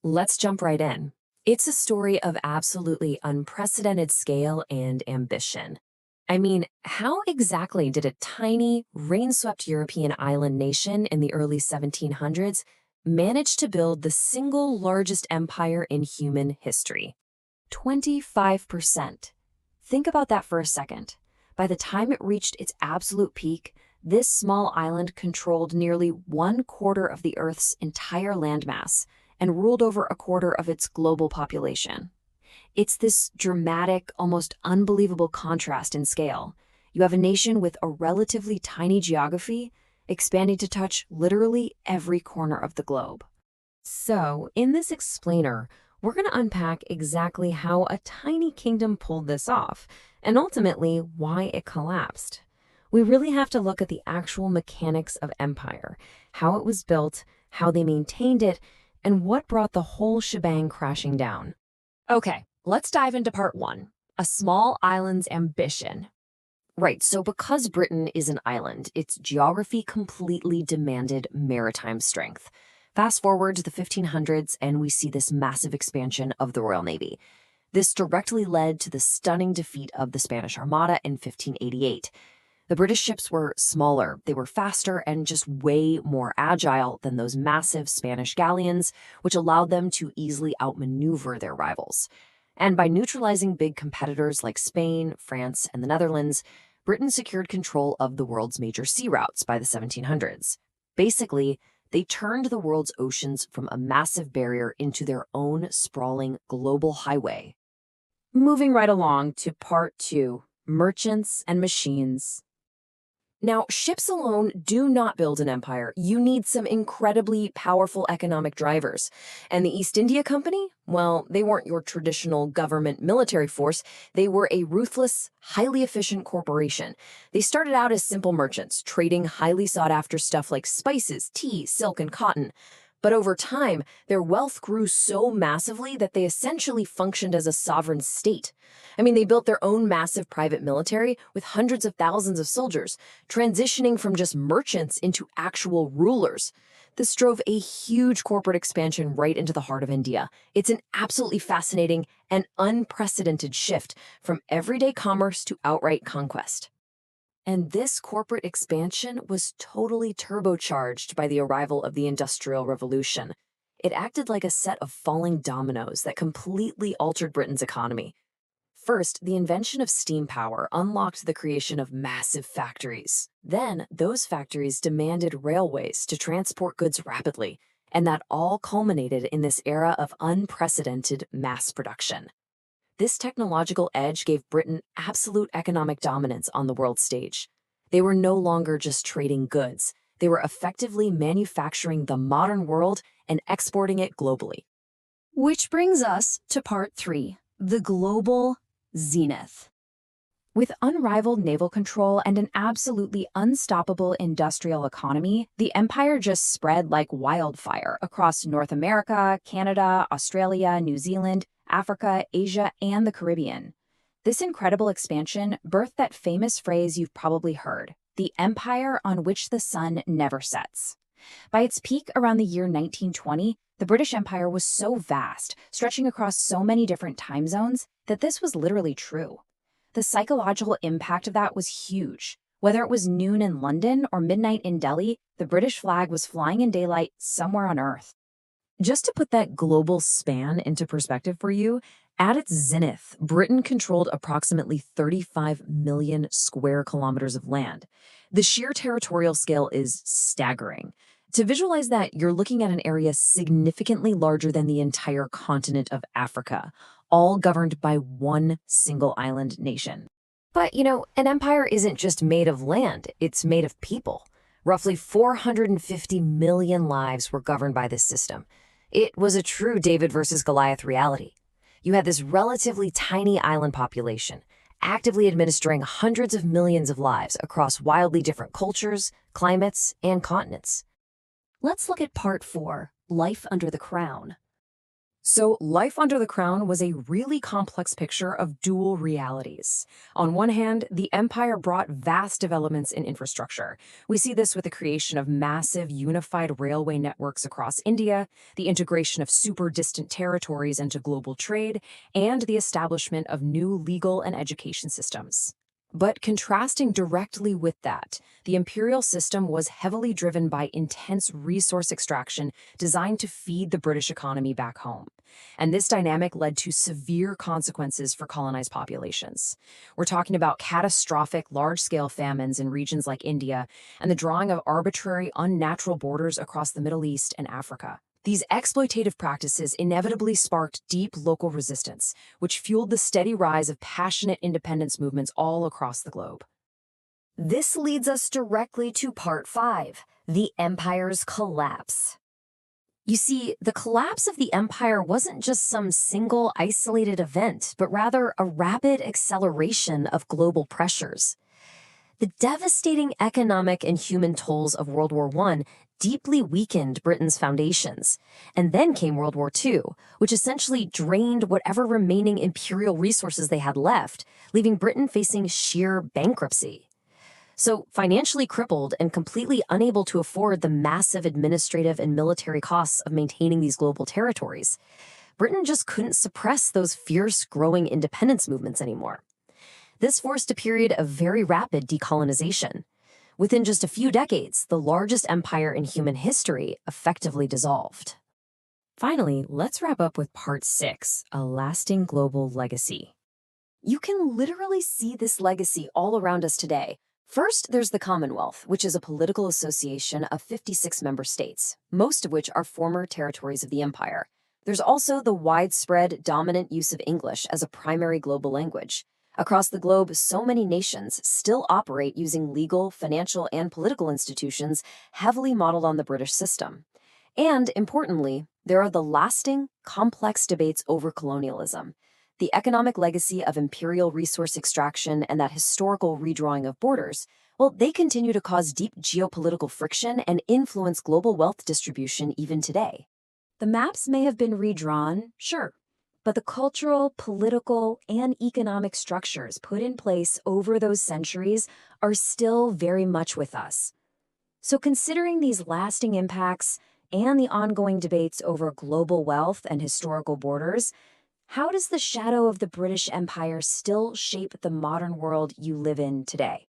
Let's jump right in. It's a story of absolutely unprecedented scale and ambition. I mean, how exactly did a tiny, rain-swept European island nation in the early 1700s manage to build the single largest empire in human history? 25%. Think about that for a second. By the time it reached its absolute peak, this small island controlled nearly 1/4 of the Earth's entire landmass and ruled over 1/4 of its global population. It's this dramatic, almost unbelievable contrast in scale. You have a nation with a relatively tiny geography expanding to touch literally every corner of the globe. So, in this explainer, we're going to unpack exactly how a tiny kingdom pulled this off, and ultimately why it collapsed. We really have to look at the actual mechanics of empire, how it was built, how they maintained it, and what brought the whole shebang crashing down. Okay, let's dive into part one, a small island's ambition. Right, so because Britain is an island, its geography completely demanded maritime strength. Fast forward to the 1500s, and we see this massive expansion of the Royal Navy. This directly led to the stunning defeat of the Spanish Armada in 1588. The British ships were smaller, they were faster, and just way more agile than those massive Spanish galleons, which allowed them to easily outmaneuver their rivals. And by neutralizing big competitors like Spain, France, and the Netherlands, Britain secured control of the world's major sea routes by the 1700s. Basically, they turned the world's oceans from a massive barrier into their own sprawling global highway. Moving right along to part two, merchants and machines. Now, ships alone do not build an empire. You need some incredibly powerful economic drivers. And the East India Company, well, they weren't your traditional government military force. They were a ruthless, highly efficient corporation. They started out as simple merchants, trading highly sought-after stuff like spices, tea, silk, and cotton. But over time, their wealth grew so massively that they essentially functioned as a sovereign state. I mean, they built their own massive private military with hundreds of thousands of soldiers, transitioning from just merchants into actual rulers. This drove a huge corporate expansion right into the heart of India. It's an absolutely fascinating and unprecedented shift from everyday commerce to outright conquest. And this corporate expansion was totally turbocharged by the arrival of the Industrial Revolution. It acted like a set of falling dominoes that completely altered Britain's economy. First, the invention of steam power unlocked the creation of massive factories. Then, those factories demanded railways to transport goods rapidly, and that all culminated in this era of unprecedented mass production. This technological edge gave Britain absolute economic dominance on the world stage. They were no longer just trading goods. They were effectively manufacturing the modern world and exporting it globally. Which brings us to part three, the global zenith. With unrivaled naval control and an absolutely unstoppable industrial economy, the empire just spread like wildfire across North America, Canada, Australia, New Zealand, Africa, Asia, and the Caribbean. This incredible expansion birthed that famous phrase you've probably heard, the empire on which the sun never sets. By its peak around the year 1920, the British Empire was so vast, stretching across so many different time zones, that this was literally true. The psychological impact of that was huge. Whether it was noon in London or midnight in Delhi, the British flag was flying in daylight somewhere on Earth. Just to put that global span into perspective for you, at its zenith, Britain controlled approximately 35 million square kilometers of land. The sheer territorial scale is staggering. To visualize that, you're looking at an area significantly larger than the entire continent of Africa, all governed by one single island nation. But, an empire isn't just made of land, it's made of people. Roughly 450 million lives were governed by this system. It was a true David versus Goliath reality. You had this relatively tiny island population, actively administering hundreds of millions of lives across wildly different cultures, climates, and continents. Let's look at part four, life under the crown. So, life under the crown was a really complex picture of dual realities. On one hand, the empire brought vast developments in infrastructure. We see this with the creation of massive unified railway networks across India, the integration of super distant territories into global trade, and the establishment of new legal and education systems. But contrasting directly with that, the imperial system was heavily driven by intense resource extraction designed to feed the British economy back home. And this dynamic led to severe consequences for colonized populations. We're talking about catastrophic, large-scale famines in regions like India and the drawing of arbitrary, unnatural borders across the Middle East and Africa. These exploitative practices inevitably sparked deep local resistance, which fueled the steady rise of passionate independence movements all across the globe. This leads us directly to Part 5, the Empire's Collapse. You see, the collapse of the empire wasn't just some single isolated event, but rather a rapid acceleration of global pressures. The devastating economic and human tolls of World War I deeply weakened Britain's foundations. And then came World War II, which essentially drained whatever remaining imperial resources they had left, leaving Britain facing sheer bankruptcy. So, financially crippled and completely unable to afford the massive administrative and military costs of maintaining these global territories, Britain just couldn't suppress those fierce, growing independence movements anymore. This forced a period of very rapid decolonization. Within just a few decades, the largest empire in human history effectively dissolved. Finally, let's wrap up with Part 6, a lasting global legacy. You can literally see this legacy all around us today. First, there's the Commonwealth, which is a political association of 56 member states, most of which are former territories of the empire. There's also the widespread, dominant use of English as a primary global language. Across the globe, so many nations still operate using legal, financial, and political institutions heavily modeled on the British system. And, importantly, there are the lasting, complex debates over colonialism. The economic legacy of imperial resource extraction and that historical redrawing of borders, well, they continue to cause deep geopolitical friction and influence global wealth distribution even today. The maps may have been redrawn, sure, but the cultural, political, and economic structures put in place over those centuries are still very much with us. So considering these lasting impacts and the ongoing debates over global wealth and historical borders, how does the shadow of the British Empire still shape the modern world you live in today?